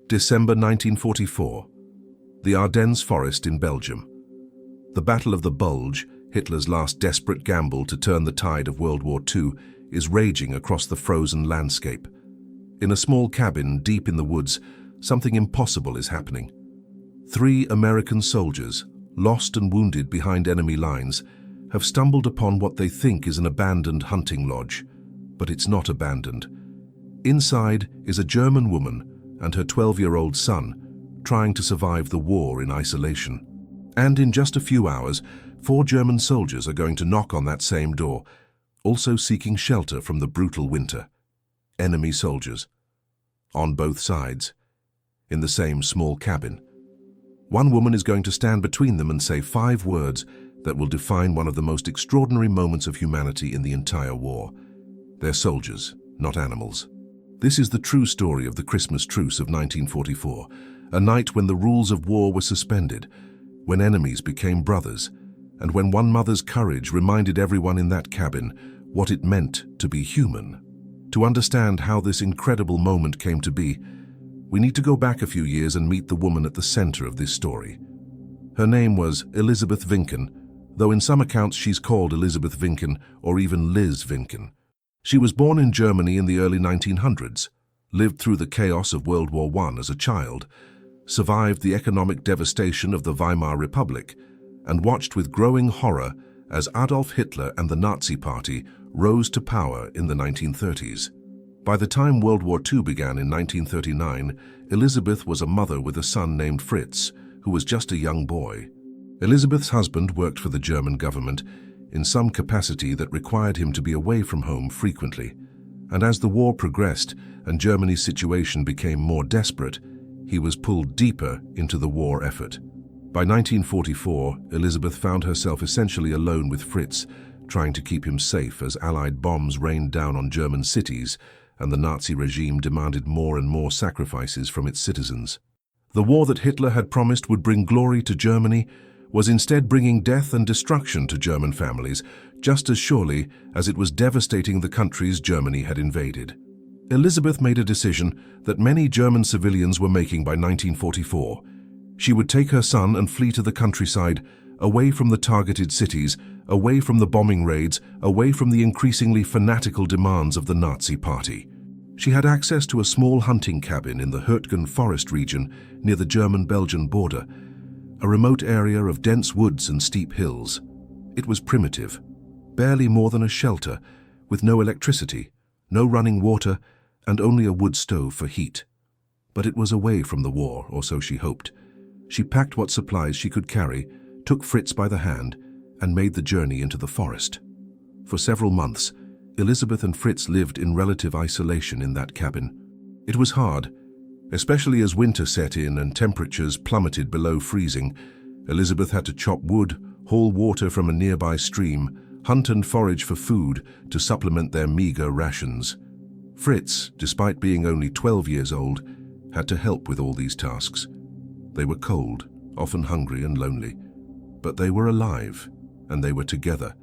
December 1944. The Ardennes forest in Belgium. The Battle of the Bulge, Hitler's last desperate gamble to turn the tide of World War II, is raging across the frozen landscape. In a small cabin deep in the woods, something impossible is happening. 3 American soldiers, lost and wounded behind enemy lines, have stumbled upon what they think is an abandoned hunting lodge, but it's not abandoned. Inside is a German woman and her 12-year-old son, trying to survive the war in isolation. And in just a few hours, 4 German soldiers are going to knock on that same door, also seeking shelter from the brutal winter. Enemy soldiers. On both sides. In the same small cabin. One woman is going to stand between them and say 5 words that will define one of the most extraordinary moments of humanity in the entire war. They're soldiers, not animals. This is the true story of the Christmas truce of 1944, a night when the rules of war were suspended, when enemies became brothers, and when one mother's courage reminded everyone in that cabin what it meant to be human. To understand how this incredible moment came to be, we need to go back a few years and meet the woman at the center of this story. Her name was Elisabeth Vinken, though in some accounts she's called Elisabeth Vinken or even Liz Vinken. She was born in Germany in the early 1900s, lived through the chaos of World War I as a child, survived the economic devastation of the Weimar Republic, and watched with growing horror as Adolf Hitler and the Nazi Party rose to power in the 1930s. By the time World War II began in 1939, Elisabeth was a mother with a son named Fritz, who was just a young boy. Elisabeth's husband worked for the German government in some capacity that required him to be away from home frequently. And as the war progressed and Germany's situation became more desperate, he was pulled deeper into the war effort. By 1944, Elisabeth found herself essentially alone with Fritz, trying to keep him safe as Allied bombs rained down on German cities and the Nazi regime demanded more and more sacrifices from its citizens. The war that Hitler had promised would bring glory to Germany was instead bringing death and destruction to German families, just as surely as it was devastating the countries Germany had invaded. Elisabeth made a decision that many German civilians were making by 1944. She would take her son and flee to the countryside, away from the targeted cities, away from the bombing raids, away from the increasingly fanatical demands of the Nazi Party. She had access to a small hunting cabin in the Hürtgen forest region near the German-Belgian border, a remote area of dense woods and steep hills. It was primitive, barely more than a shelter, with no electricity, no running water, and only a wood stove for heat. But it was away from the war, or so she hoped. She packed what supplies she could carry, took Fritz by the hand, and made the journey into the forest. For several months, Elisabeth and Fritz lived in relative isolation in that cabin. It was hard, especially as winter set in and temperatures plummeted below freezing. Elisabeth had to chop wood, haul water from a nearby stream, hunt and forage for food to supplement their meager rations. Fritz, despite being only 12 years old, had to help with all these tasks. They were cold, often hungry and lonely, but they were alive, and they were together,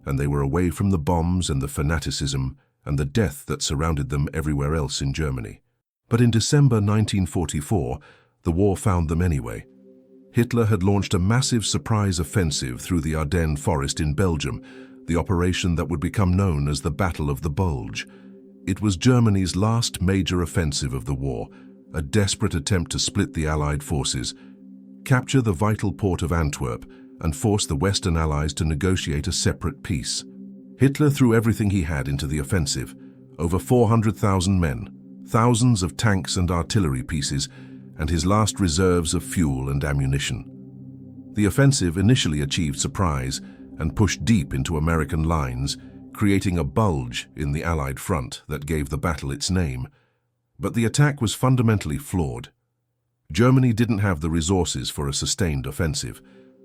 and they were away from the bombs and the fanaticism and the death that surrounded them everywhere else in Germany. But in December 1944, the war found them anyway. Hitler had launched a massive surprise offensive through the Ardennes forest in Belgium, the operation that would become known as the Battle of the Bulge. It was Germany's last major offensive of the war, a desperate attempt to split the Allied forces, capture the vital port of Antwerp, and force the Western Allies to negotiate a separate peace. Hitler threw everything he had into the offensive, over 400,000 men, thousands of tanks and artillery pieces, and his last reserves of fuel and ammunition. The offensive initially achieved surprise and pushed deep into American lines, creating a bulge in the Allied front that gave the battle its name. But the attack was fundamentally flawed. Germany didn't have the resources for a sustained offensive.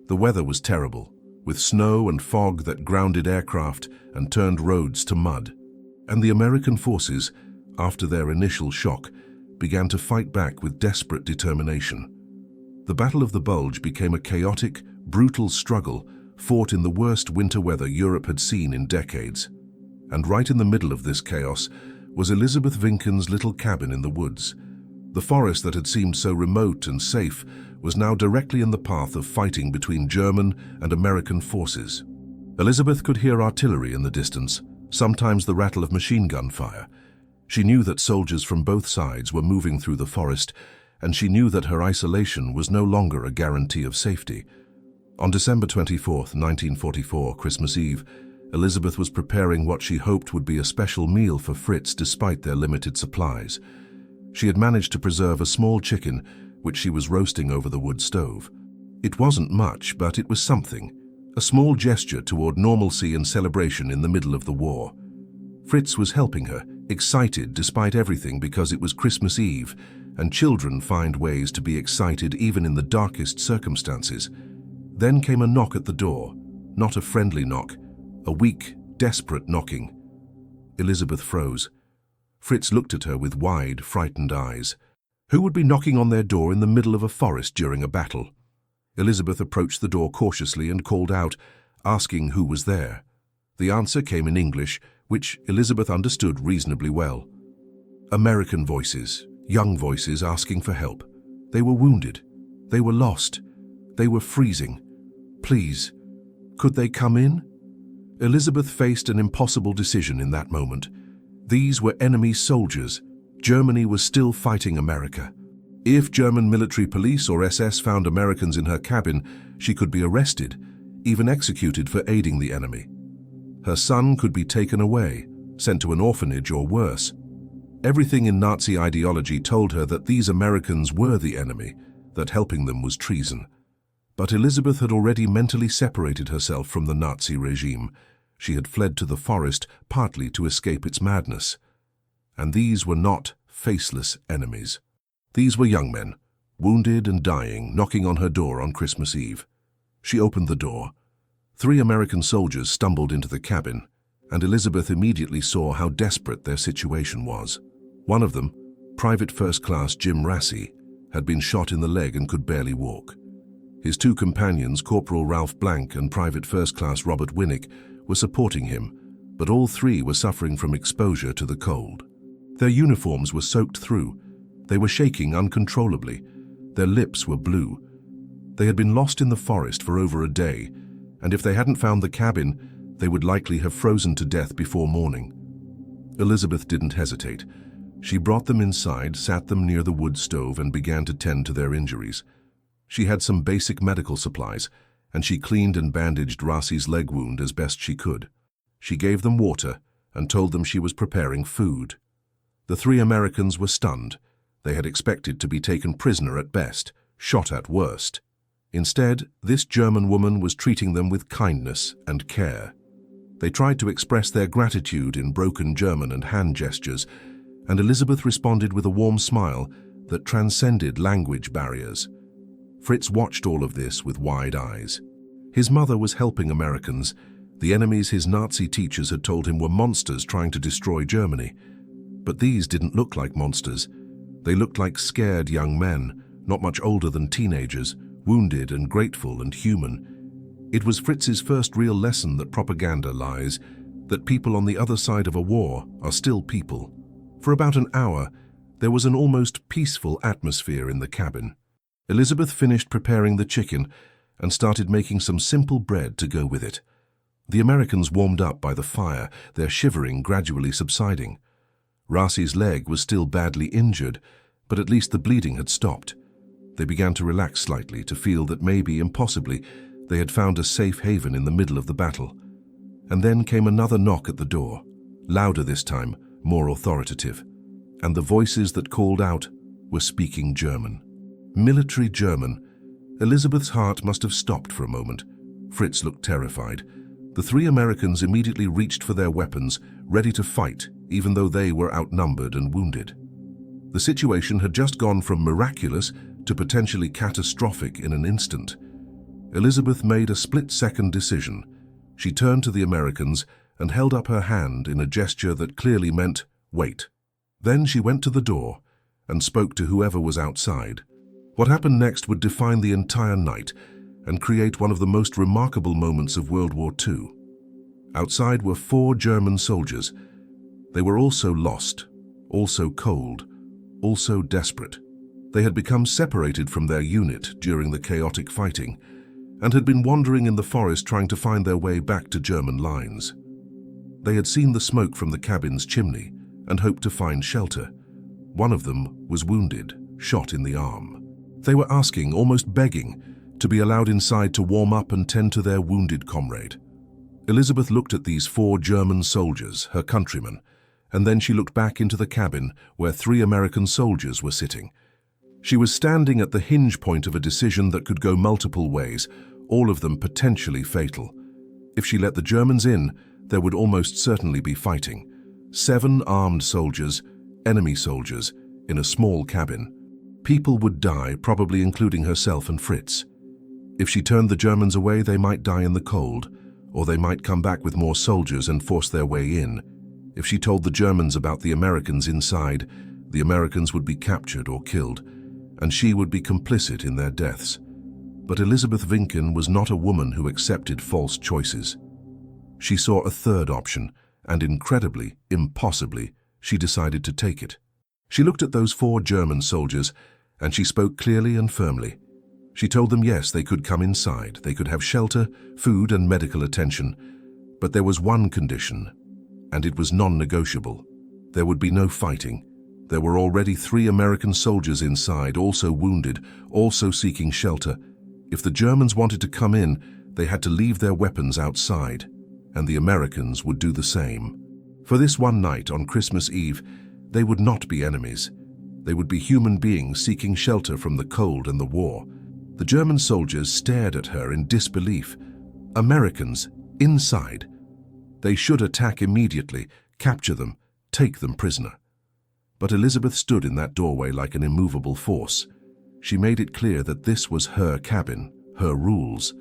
The weather was terrible, with snow and fog that grounded aircraft and turned roads to mud. And the American forces, after their initial shock, began to fight back with desperate determination. The Battle of the Bulge became a chaotic, brutal struggle fought in the worst winter weather Europe had seen in decades. And right in the middle of this chaos was Elisabeth Vinken's little cabin in the woods. The forest that had seemed so remote and safe was now directly in the path of fighting between German and American forces. Elizabeth could hear artillery in the distance, sometimes the rattle of machine gun fire. She knew that soldiers from both sides were moving through the forest, and she knew that her isolation was no longer a guarantee of safety. On December 24th, 1944, Christmas Eve, Elizabeth was preparing what she hoped would be a special meal for Fritz despite their limited supplies. She had managed to preserve a small chicken, which she was roasting over the wood stove. It wasn't much, but it was something, a small gesture toward normalcy and celebration in the middle of the war. Fritz was helping her, excited despite everything because it was Christmas Eve, and children find ways to be excited even in the darkest circumstances. Then came a knock at the door, not a friendly knock, a weak, desperate knocking. Elizabeth froze. Fritz looked at her with wide, frightened eyes. Who would be knocking on their door in the middle of a forest during a battle? Elizabeth approached the door cautiously and called out, asking who was there. The answer came in English, which Elizabeth understood reasonably well. American voices, young voices asking for help. They were wounded. They were lost. They were freezing. Please, could they come in? Elizabeth faced an impossible decision in that moment. These were enemy soldiers. Germany was still fighting America. If German military police or SS found Americans in her cabin, she could be arrested, even executed for aiding the enemy. Her son could be taken away, sent to an orphanage or worse. Everything in Nazi ideology told her that these Americans were the enemy, that helping them was treason. But Elizabeth had already mentally separated herself from the Nazi regime. She had fled to the forest partly to escape its madness. And these were not faceless enemies. These were young men, wounded and dying, knocking on her door on Christmas Eve. She opened the door. 3 American soldiers stumbled into the cabin, and Elizabeth immediately saw how desperate their situation was. One of them, Private First Class Jim Rassi, had been shot in the leg and could barely walk. His 2 companions, Corporal Ralph Blank and Private First Class Robert Winnick, were supporting him, but all 3 were suffering from exposure to the cold. Their uniforms were soaked through. They were shaking uncontrollably. Their lips were blue. They had been lost in the forest for over a day, and if they hadn't found the cabin, they would likely have frozen to death before morning. Elizabeth didn't hesitate. She brought them inside, sat them near the wood stove, and began to tend to their injuries. She had some basic medical supplies, and she cleaned and bandaged Rassi's leg wound as best she could. She gave them water and told them she was preparing food. The 3 Americans were stunned. They had expected to be taken prisoner at best, shot at worst. Instead, this German woman was treating them with kindness and care. They tried to express their gratitude in broken German and hand gestures, and Elizabeth responded with a warm smile that transcended language barriers. Fritz watched all of this with wide eyes. His mother was helping Americans, the enemies his Nazi teachers had told him were monsters trying to destroy Germany. But these didn't look like monsters. They looked like scared young men, not much older than teenagers, wounded and grateful and human. It was Fritz's first real lesson that propaganda lies, that people on the other side of a war are still people. For about an hour, there was an almost peaceful atmosphere in the cabin. Elizabeth finished preparing the chicken and started making some simple bread to go with it. The Americans warmed up by the fire, their shivering gradually subsiding. Rassi's leg was still badly injured, but at least the bleeding had stopped. They began to relax slightly, to feel that maybe, impossibly, they had found a safe haven in the middle of the battle. And then came another knock at the door, louder this time, more authoritative. And the voices that called out were speaking German. Military German. Elizabeth's heart must have stopped for a moment. Fritz looked terrified. The 3 Americans immediately reached for their weapons, ready to fight, even though they were outnumbered and wounded. The situation had just gone from miraculous to potentially catastrophic in an instant. Elizabeth made a split-second decision. She turned to the Americans and held up her hand in a gesture that clearly meant, wait. Then she went to the door and spoke to whoever was outside. What happened next would define the entire night and create one of the most remarkable moments of World War II. Outside were 4 German soldiers. They were also lost, also cold, also desperate. They had become separated from their unit during the chaotic fighting and had been wandering in the forest trying to find their way back to German lines. They had seen the smoke from the cabin's chimney and hoped to find shelter. One of them was wounded, shot in the arm. They were asking, almost begging, to be allowed inside to warm up and tend to their wounded comrade. Elizabeth looked at these 4 German soldiers, her countrymen, and then she looked back into the cabin where 3 American soldiers were sitting. She was standing at the hinge point of a decision that could go multiple ways, all of them potentially fatal. If she let the Germans in, there would almost certainly be fighting. 7 armed soldiers, enemy soldiers, in a small cabin. People would die, probably including herself and Fritz. If she turned the Germans away, they might die in the cold, or they might come back with more soldiers and force their way in. If she told the Germans about the Americans inside, the Americans would be captured or killed, and she would be complicit in their deaths. But Elizabeth Vinken was not a woman who accepted false choices. She saw a third option, and incredibly, impossibly, she decided to take it. She looked at those 4 German soldiers, and she spoke clearly and firmly. She told them yes, they could come inside, they could have shelter, food and medical attention, but there was one condition, and it was non-negotiable. There would be no fighting. There were already 3 American soldiers inside, also wounded, also seeking shelter. If the Germans wanted to come in, they had to leave their weapons outside, and the Americans would do the same. For this one night on Christmas Eve, they would not be enemies. They would be human beings seeking shelter from the cold and the war. The German soldiers stared at her in disbelief. Americans, inside. They should attack immediately, capture them, take them prisoner. But Elizabeth stood in that doorway like an immovable force. She made it clear that this was her cabin, her rules.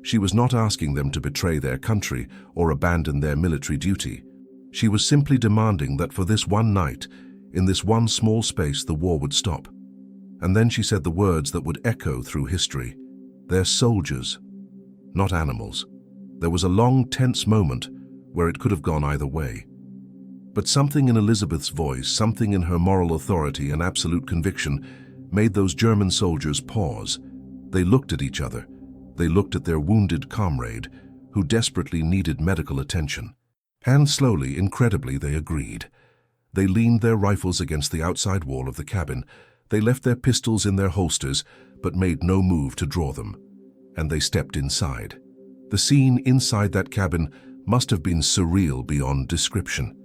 She was not asking them to betray their country or abandon their military duty. She was simply demanding that for this one night, in this one small space, the war would stop. And then she said the words that would echo through history. They're soldiers, not animals. There was a long, tense moment where it could have gone either way. But something in Elizabeth's voice, something in her moral authority and absolute conviction, made those German soldiers pause. They looked at each other. They looked at their wounded comrade, who desperately needed medical attention. And slowly, incredibly, they agreed. They leaned their rifles against the outside wall of the cabin. They left their pistols in their holsters, but made no move to draw them. And they stepped inside. The scene inside that cabin must have been surreal beyond description.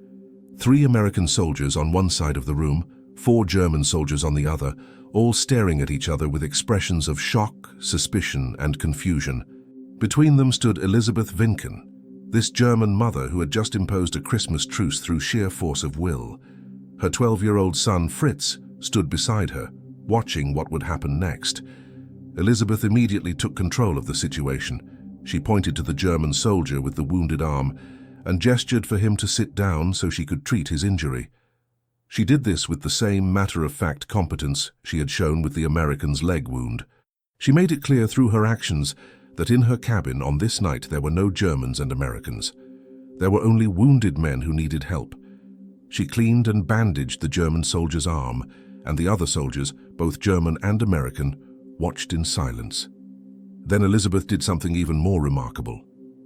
3 American soldiers on one side of the room, 4 German soldiers on the other, all staring at each other with expressions of shock, suspicion, and confusion. Between them stood Elizabeth Vinken, this German mother who had just imposed a Christmas truce through sheer force of will. Her 12-year-old son, Fritz, stood beside her, watching what would happen next. Elizabeth immediately took control of the situation. She pointed to the German soldier with the wounded arm and gestured for him to sit down so she could treat his injury. She did this with the same matter-of-fact competence she had shown with the American's leg wound. She made it clear through her actions that in her cabin on this night there were no Germans and Americans. There were only wounded men who needed help. She cleaned and bandaged the German soldier's arm, and the other soldiers, both German and American, watched in silence. Then Elizabeth did something even more remarkable.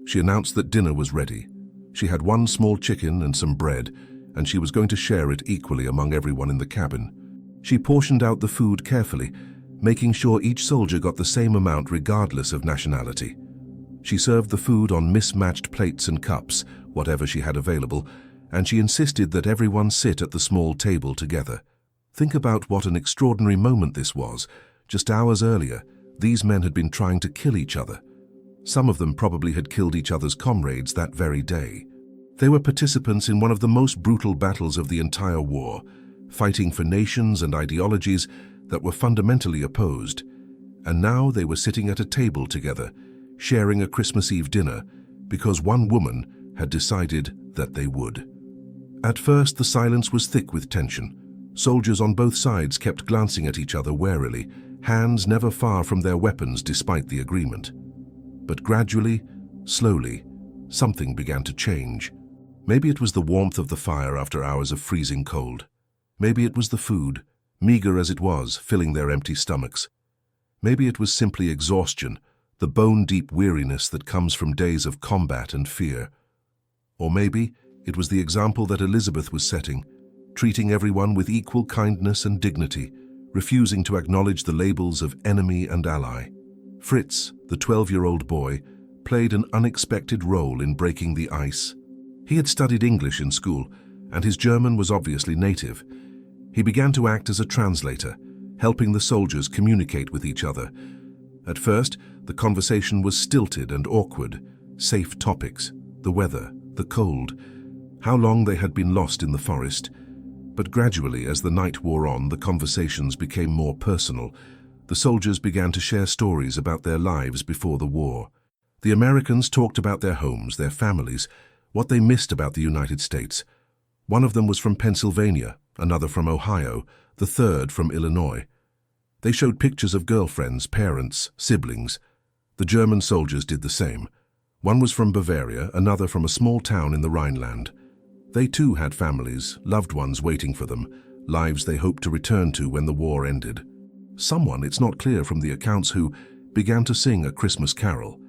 She announced that dinner was ready. She had 1 small chicken and some bread, and she was going to share it equally among everyone in the cabin. She portioned out the food carefully, making sure each soldier got the same amount regardless of nationality. She served the food on mismatched plates and cups, whatever she had available, and she insisted that everyone sit at the small table together. Think about what an extraordinary moment this was. Just hours earlier, these men had been trying to kill each other. Some of them probably had killed each other's comrades that very day. They were participants in one of the most brutal battles of the entire war, fighting for nations and ideologies that were fundamentally opposed. And now they were sitting at a table together, sharing a Christmas Eve dinner, because one woman had decided that they would. At first, the silence was thick with tension. Soldiers on both sides kept glancing at each other warily, hands never far from their weapons despite the agreement. But gradually, slowly, something began to change. Maybe it was the warmth of the fire after hours of freezing cold. Maybe it was the food. meager as it was, filling their empty stomachs. Maybe it was simply exhaustion, the bone-deep weariness that comes from days of combat and fear. Or maybe it was the example that Elizabeth was setting, treating everyone with equal kindness and dignity, refusing to acknowledge the labels of enemy and ally. Fritz, the 12-year-old boy, played an unexpected role in breaking the ice. He had studied English in school, and his German was obviously native. He began to act as a translator, helping the soldiers communicate with each other. At first, the conversation was stilted and awkward. Safe topics, the weather, the cold, how long they had been lost in the forest. But gradually, as the night wore on, the conversations became more personal. The soldiers began to share stories about their lives before the war. The Americans talked about their homes, their families, what they missed about the United States. One of them was from Pennsylvania, another from Ohio, the third from Illinois. They showed pictures of girlfriends, parents, siblings. The German soldiers did the same. One was from Bavaria, another from a small town in the Rhineland. They too had families, loved ones waiting for them, lives they hoped to return to when the war ended. Someone, it's not clear from the accounts who, began to sing a Christmas carol.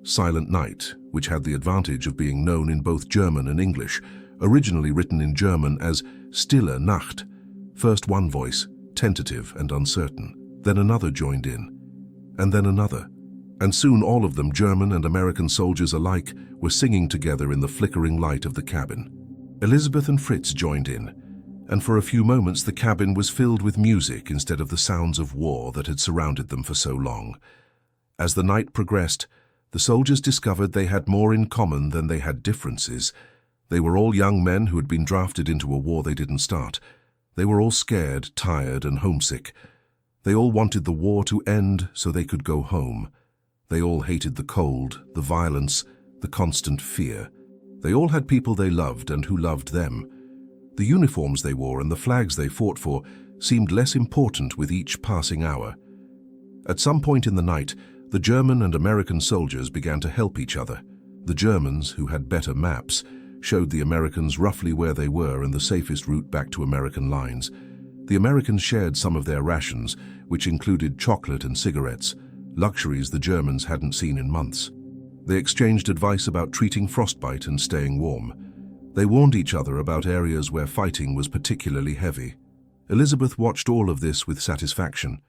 Silent Night, which had the advantage of being known in both German and English, originally written in German as Stille Nacht. First one voice, tentative and uncertain, then another joined in, and then another. And soon all of them, German and American soldiers alike, were singing together in the flickering light of the cabin. Elizabeth and Fritz joined in, and for a few moments the cabin was filled with music instead of the sounds of war that had surrounded them for so long. As the night progressed, the soldiers discovered they had more in common than they had differences. They were all young men who had been drafted into a war they didn't start. They were all scared, tired, and homesick. They all wanted the war to end so they could go home. They all hated the cold, the violence, the constant fear. They all had people they loved and who loved them. The uniforms they wore and the flags they fought for seemed less important with each passing hour. At some point in the night, the German and American soldiers began to help each other. The Germans, who had better maps, showed the Americans roughly where they were and the safest route back to American lines. The Americans shared some of their rations, which included chocolate and cigarettes, luxuries the Germans hadn't seen in months. They exchanged advice about treating frostbite and staying warm. They warned each other about areas where fighting was particularly heavy. Elizabeth watched all of this with satisfaction.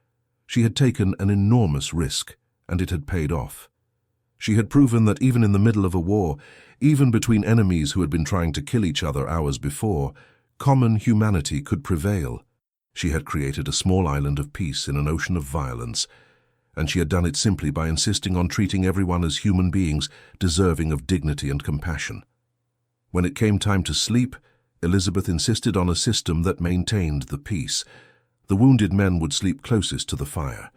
She had taken an enormous risk, and it had paid off. She had proven that even in the middle of a war, even between enemies who had been trying to kill each other hours before, common humanity could prevail. She had created a small island of peace in an ocean of violence, and she had done it simply by insisting on treating everyone as human beings deserving of dignity and compassion. When it came time to sleep, Elizabeth insisted on a system that maintained the peace. The wounded men would sleep closest to the fire.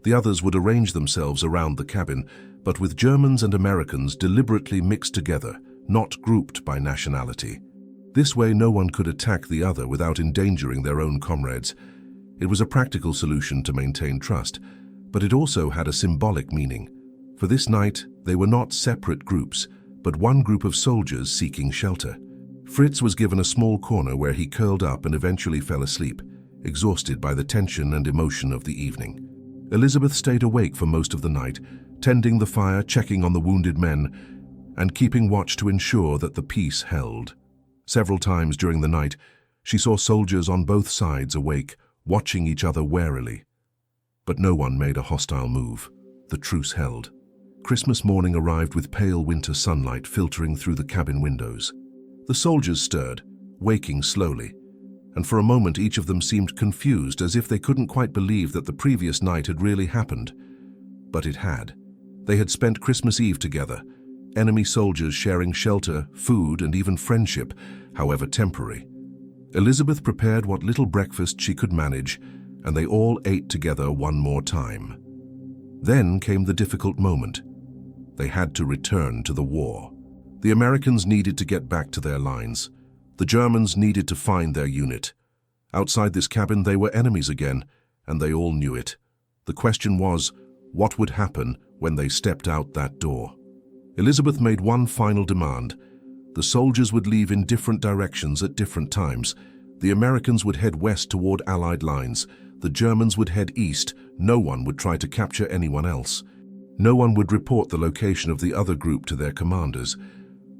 The others would arrange themselves around the cabin, but with Germans and Americans deliberately mixed together, not grouped by nationality. This way no one could attack the other without endangering their own comrades. It was a practical solution to maintain trust, but it also had a symbolic meaning. For this night, they were not separate groups, but one group of soldiers seeking shelter. Fritz was given a small corner where he curled up and eventually fell asleep, exhausted by the tension and emotion of the evening. Elizabeth stayed awake for most of the night, tending the fire, checking on the wounded men, and keeping watch to ensure that the peace held. Several times during the night, she saw soldiers on both sides awake, watching each other warily. But no one made a hostile move. The truce held. Christmas morning arrived with pale winter sunlight filtering through the cabin windows. The soldiers stirred, waking slowly, and for a moment each of them seemed confused, as if they couldn't quite believe that the previous night had really happened. But it had. They had spent Christmas Eve together, enemy soldiers sharing shelter, food, and even friendship, however temporary. Elizabeth prepared what little breakfast she could manage, and they all ate together one more time. Then came the difficult moment. They had to return to the war. The Americans needed to get back to their lines. The Germans needed to find their unit. Outside this cabin they were enemies again, and they all knew it. The question was, what would happen when they stepped out that door? Elizabeth made one final demand. The soldiers would leave in different directions at different times. The Americans would head west toward Allied lines. The Germans would head east. No one would try to capture anyone else. No one would report the location of the other group to their commanders.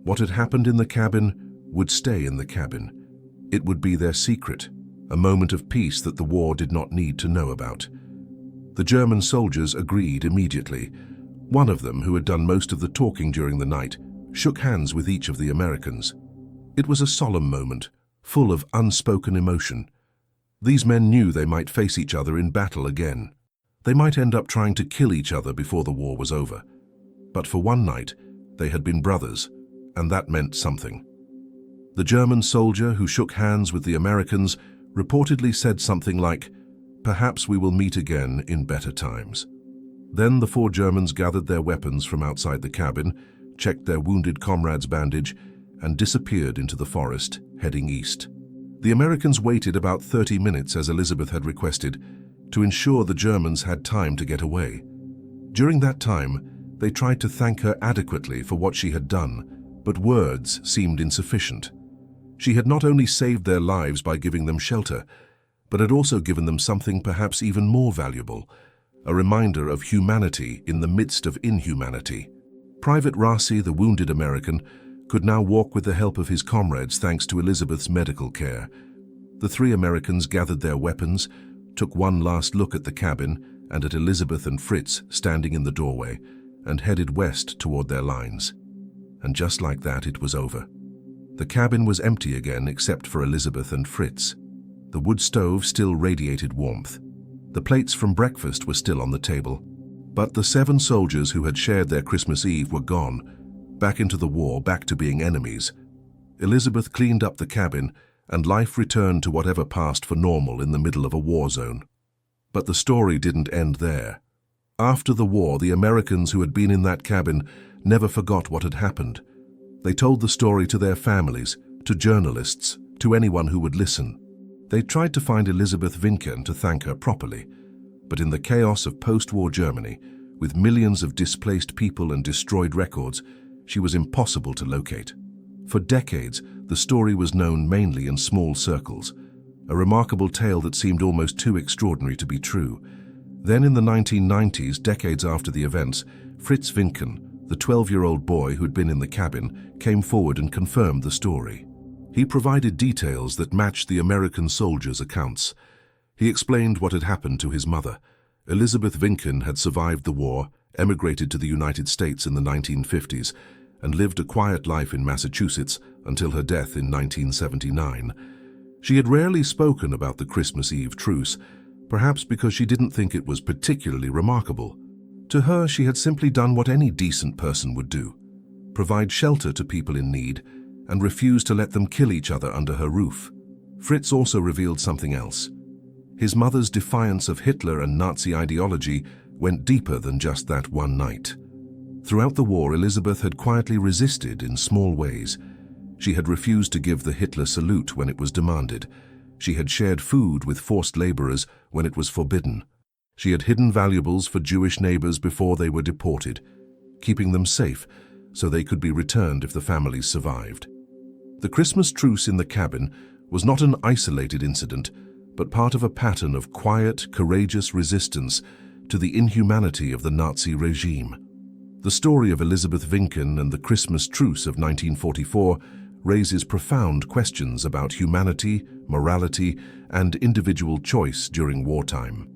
What had happened in the cabin would stay in the cabin. It would be their secret, a moment of peace that the war did not need to know about. The German soldiers agreed immediately. One of them, who had done most of the talking during the night, shook hands with each of the Americans. It was a solemn moment, full of unspoken emotion. These men knew they might face each other in battle again. They might end up trying to kill each other before the war was over. But for one night, they had been brothers, and that meant something. The German soldier who shook hands with the Americans reportedly said something like, "Perhaps we will meet again in better times." Then the 4 Germans gathered their weapons from outside the cabin, checked their wounded comrade's bandage, and disappeared into the forest, heading east. The Americans waited about 30 minutes, as Elizabeth had requested, to ensure the Germans had time to get away. During that time, they tried to thank her adequately for what she had done, but words seemed insufficient. She had not only saved their lives by giving them shelter, but had also given them something perhaps even more valuable, a reminder of humanity in the midst of inhumanity. Private Rossi, the wounded American, could now walk with the help of his comrades thanks to Elizabeth's medical care. The 3 Americans gathered their weapons, took one last look at the cabin and at Elizabeth and Fritz standing in the doorway, and headed west toward their lines. And just like that, it was over. The cabin was empty again except for Elizabeth and Fritz. The wood stove still radiated warmth. The plates from breakfast were still on the table. But the 7 soldiers who had shared their Christmas Eve were gone, back into the war, back to being enemies. Elizabeth cleaned up the cabin, and life returned to whatever passed for normal in the middle of a war zone. But the story didn't end there. After the war, the Americans who had been in that cabin never forgot what had happened. They told the story to their families, to journalists, to anyone who would listen. They tried to find Elizabeth Winken to thank her properly, but in the chaos of post-war Germany, with millions of displaced people and destroyed records, she was impossible to locate. For decades, the story was known mainly in small circles, a remarkable tale that seemed almost too extraordinary to be true. Then in the 1990s, decades after the events, Fritz Winken, the 12-year-old boy who had been in the cabin, came forward and confirmed the story. He provided details that matched the American soldiers' accounts. He explained what had happened to his mother. Elizabeth Winken had survived the war, emigrated to the United States in the 1950s, and lived a quiet life in Massachusetts until her death in 1979. She had rarely spoken about the Christmas Eve truce, perhaps because she didn't think it was particularly remarkable. To her, she had simply done what any decent person would do: provide shelter to people in need and refuse to let them kill each other under her roof. Fritz also revealed something else. His mother's defiance of Hitler and Nazi ideology went deeper than just that one night. Throughout the war, Elizabeth had quietly resisted in small ways. She had refused to give the Hitler salute when it was demanded. She had shared food with forced laborers when it was forbidden. She had hidden valuables for Jewish neighbors before they were deported, keeping them safe so they could be returned if the families survived. The Christmas truce in the cabin was not an isolated incident, but part of a pattern of quiet, courageous resistance to the inhumanity of the Nazi regime. The story of Elizabeth Winken and the Christmas truce of 1944 raises profound questions about humanity, morality, and individual choice during wartime.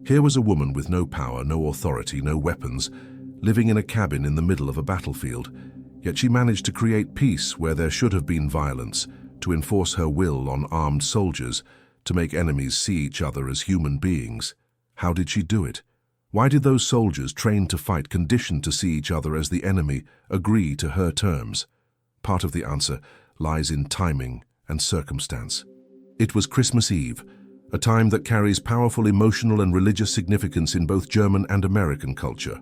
Here was a woman with no power, no authority, no weapons, living in a cabin in the middle of a battlefield, yet she managed to create peace where there should have been violence, to enforce her will on armed soldiers, to make enemies see each other as human beings. How did she do it? Why did those soldiers trained to fight, conditioned to see each other as the enemy, agree to her terms? Part of the answer lies in timing and circumstance. It was Christmas Eve, a time that carries powerful emotional and religious significance in both German and American culture.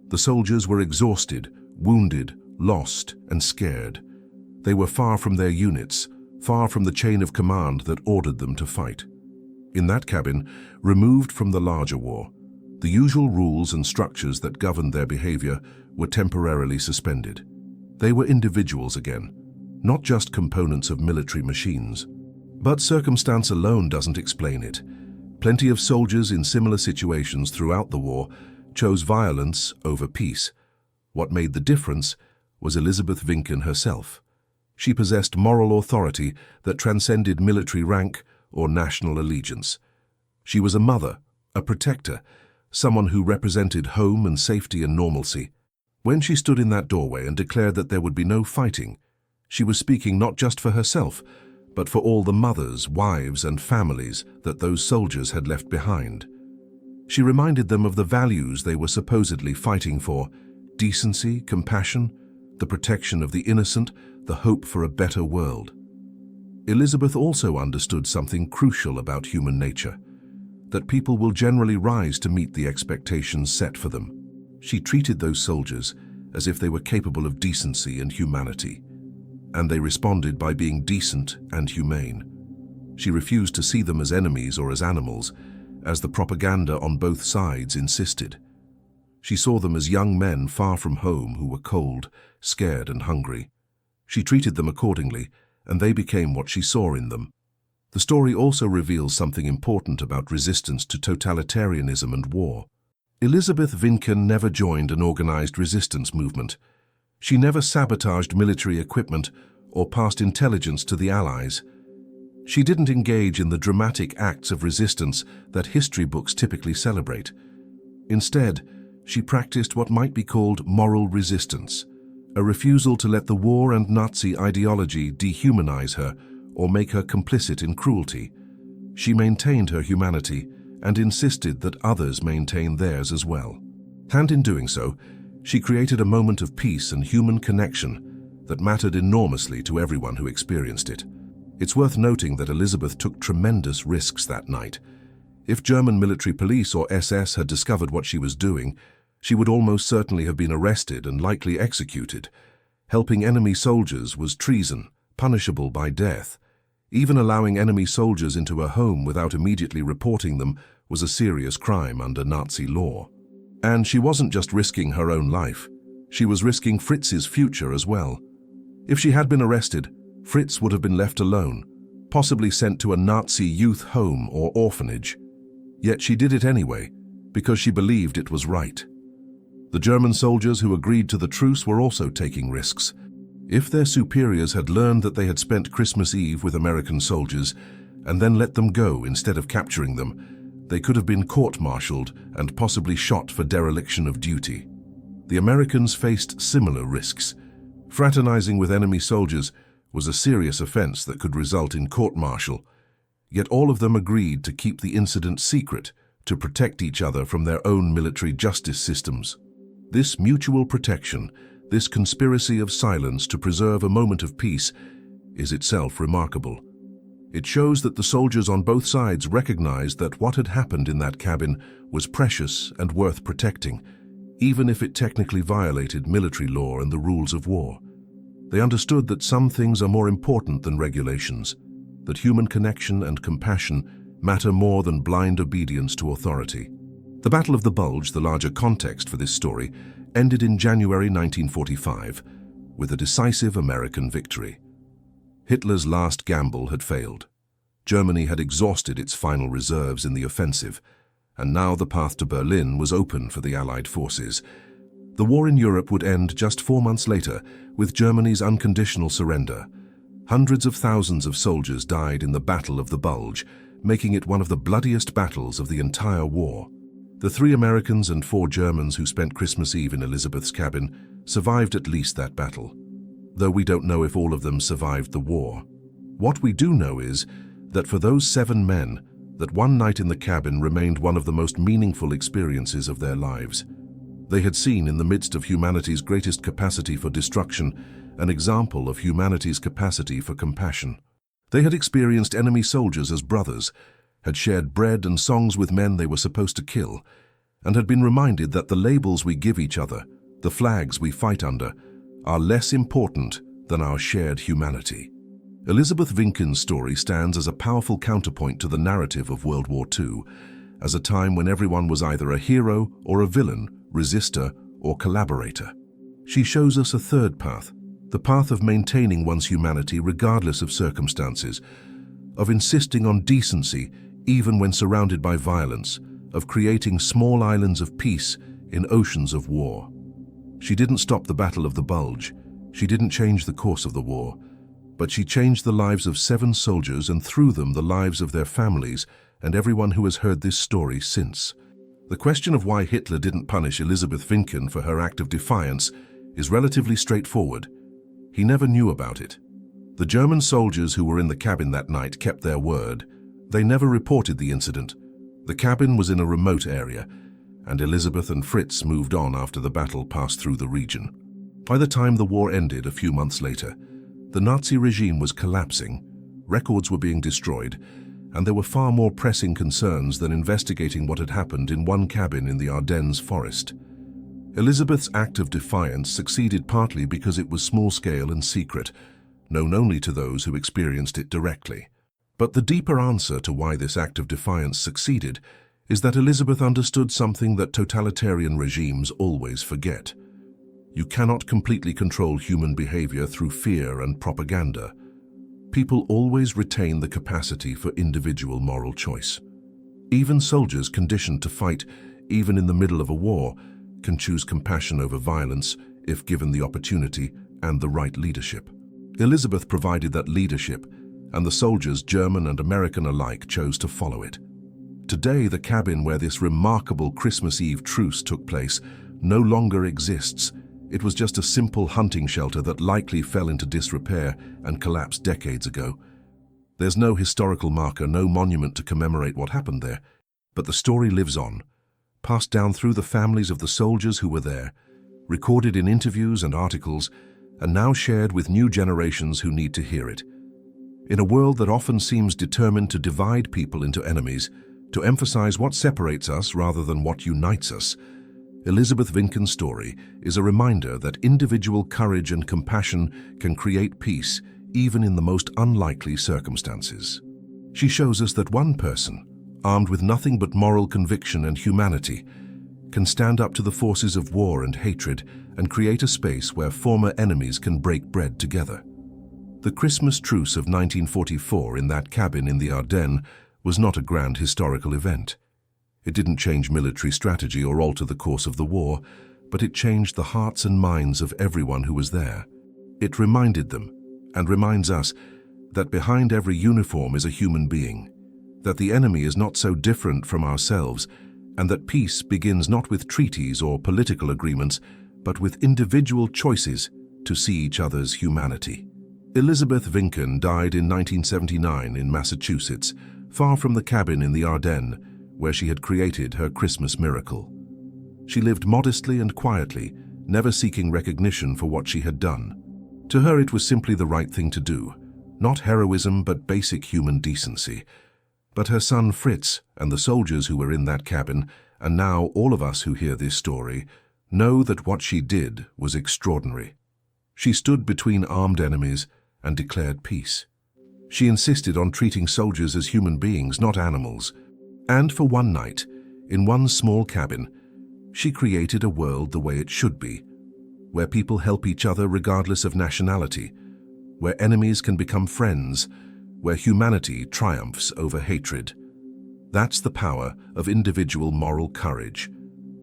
The soldiers were exhausted, wounded, lost, and scared. They were far from their units, far from the chain of command that ordered them to fight. In that cabin, removed from the larger war, the usual rules and structures that governed their behavior were temporarily suspended. They were individuals again, not just components of military machines. But circumstance alone doesn't explain it. Plenty of soldiers in similar situations throughout the war chose violence over peace. What made the difference was Elizabeth Vinken herself. She possessed moral authority that transcended military rank or national allegiance. She was a mother, a protector, someone who represented home and safety and normalcy. When she stood in that doorway and declared that there would be no fighting, she was speaking not just for herself, but for all the mothers, wives, and families that those soldiers had left behind. She reminded them of the values they were supposedly fighting for: decency, compassion, the protection of the innocent, the hope for a better world. Elizabeth also understood something crucial about human nature: that people will generally rise to meet the expectations set for them. She treated those soldiers as if they were capable of decency and humanity, and they responded by being decent and humane. She refused to see them as enemies or as animals, as the propaganda on both sides insisted. She saw them as young men far from home who were cold, scared, and hungry. She treated them accordingly, and they became what she saw in them. The story also reveals something important about resistance to totalitarianism and war. Elizabeth Vinken never joined an organized resistance movement. She never sabotaged military equipment or passed intelligence to the Allies. She didn't engage in the dramatic acts of resistance that history books typically celebrate. Instead, she practiced what might be called moral resistance, a refusal to let the war and Nazi ideology dehumanize her or make her complicit in cruelty. She maintained her humanity and insisted that others maintain theirs as well. And in doing so, she created a moment of peace and human connection that mattered enormously to everyone who experienced it. It's worth noting that Elizabeth took tremendous risks that night. If German military police or SS had discovered what she was doing, she would almost certainly have been arrested and likely executed. Helping enemy soldiers was treason, punishable by death. Even allowing enemy soldiers into her home without immediately reporting them was a serious crime under Nazi law. And she wasn't just risking her own life, she was risking Fritz's future as well. If she had been arrested, Fritz would have been left alone, possibly sent to a Nazi youth home or orphanage. Yet she did it anyway, because she believed it was right. The German soldiers who agreed to the truce were also taking risks. If their superiors had learned that they had spent Christmas Eve with American soldiers and then let them go instead of capturing them, they could have been court-martialed and possibly shot for dereliction of duty. The Americans faced similar risks. Fraternizing with enemy soldiers was a serious offense that could result in court-martial, yet all of them agreed to keep the incident secret to protect each other from their own military justice systems. This mutual protection, this conspiracy of silence to preserve a moment of peace, is itself remarkable. It shows that the soldiers on both sides recognized that what had happened in that cabin was precious and worth protecting, even if it technically violated military law and the rules of war. They understood that some things are more important than regulations, that human connection and compassion matter more than blind obedience to authority. The Battle of the Bulge, the larger context for this story, ended in January 1945 with a decisive American victory. Hitler's last gamble had failed. Germany had exhausted its final reserves in the offensive, and now the path to Berlin was open for the Allied forces. The war in Europe would end just 4 months later with Germany's unconditional surrender. Hundreds of thousands of soldiers died in the Battle of the Bulge, making it one of the bloodiest battles of the entire war. The 3 Americans and 4 Germans who spent Christmas Eve in Elizabeth's cabin survived at least that battle, though we don't know if all of them survived the war. What we do know is that for those 7 men, that one night in the cabin remained one of the most meaningful experiences of their lives. They had seen in the midst of humanity's greatest capacity for destruction an example of humanity's capacity for compassion. They had experienced enemy soldiers as brothers, had shared bread and songs with men they were supposed to kill, and had been reminded that the labels we give each other, the flags we fight under, are less important than our shared humanity. Elizabeth Vinken's story stands as a powerful counterpoint to the narrative of World War II, as a time when everyone was either a hero or a villain, resistor or collaborator. She shows us a third path, the path of maintaining one's humanity regardless of circumstances, of insisting on decency even when surrounded by violence, of creating small islands of peace in oceans of war. She didn't stop the Battle of the Bulge. She didn't change the course of the war, but she changed the lives of 7 soldiers and through them the lives of their families and everyone who has heard this story since. The question of why Hitler didn't punish Elisabeth Winken for her act of defiance is relatively straightforward. He never knew about it. The German soldiers who were in the cabin that night kept their word. They never reported the incident. The cabin was in a remote area, and Elisabeth and Fritz moved on after the battle passed through the region. By the time the war ended a few months later, the Nazi regime was collapsing, records were being destroyed, and there were far more pressing concerns than investigating what had happened in one cabin in the Ardennes forest. Elisabeth's act of defiance succeeded partly because it was small-scale and secret, known only to those who experienced it directly. But the deeper answer to why this act of defiance succeeded is that Elisabeth understood something that totalitarian regimes always forget. You cannot completely control human behavior through fear and propaganda. People always retain the capacity for individual moral choice. Even soldiers conditioned to fight, even in the middle of a war, can choose compassion over violence if given the opportunity and the right leadership. Elisabeth provided that leadership, and the soldiers, German and American alike, chose to follow it. Today, the cabin where this remarkable Christmas Eve truce took place no longer exists. It was just a simple hunting shelter that likely fell into disrepair and collapsed decades ago. There's no historical marker, no monument to commemorate what happened there, but the story lives on, passed down through the families of the soldiers who were there, recorded in interviews and articles, and now shared with new generations who need to hear it. In a world that often seems determined to divide people into enemies, to emphasize what separates us rather than what unites us, Elisabeth Winken's story is a reminder that individual courage and compassion can create peace even in the most unlikely circumstances. She shows us that one person, armed with nothing but moral conviction and humanity, can stand up to the forces of war and hatred and create a space where former enemies can break bread together. The Christmas truce of 1944 in that cabin in the Ardennes was not a grand historical event. It didn't change military strategy or alter the course of the war, but it changed the hearts and minds of everyone who was there. It reminded them, and reminds us, that behind every uniform is a human being, that the enemy is not so different from ourselves, and that peace begins not with treaties or political agreements, but with individual choices to see each other's humanity. Elisabeth Winken died in 1979 in Massachusetts, far from the cabin in the Ardennes, where she had created her Christmas miracle. She lived modestly and quietly, never seeking recognition for what she had done. To her it was simply the right thing to do, not heroism but basic human decency. But her son Fritz and the soldiers who were in that cabin, and now all of us who hear this story, know that what she did was extraordinary. She stood between armed enemies and declared peace. She insisted on treating soldiers as human beings, not animals. And for one night, in one small cabin, she created a world the way it should be, where people help each other regardless of nationality, where enemies can become friends, where humanity triumphs over hatred. That's the power of individual moral courage.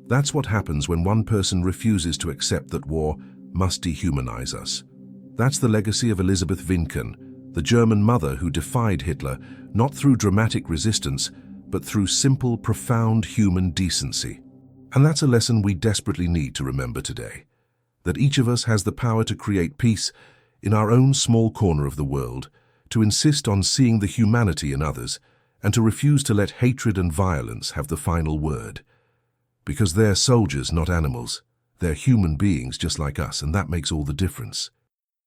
That's what happens when one person refuses to accept that war must dehumanize us. That's the legacy of Elisabeth Winken, the German mother who defied Hitler, not through dramatic resistance, but through simple, profound human decency. And that's a lesson we desperately need to remember today, that each of us has the power to create peace in our own small corner of the world, to insist on seeing the humanity in others, and to refuse to let hatred and violence have the final word. Because they're soldiers, not animals. They're human beings just like us, and that makes all the difference.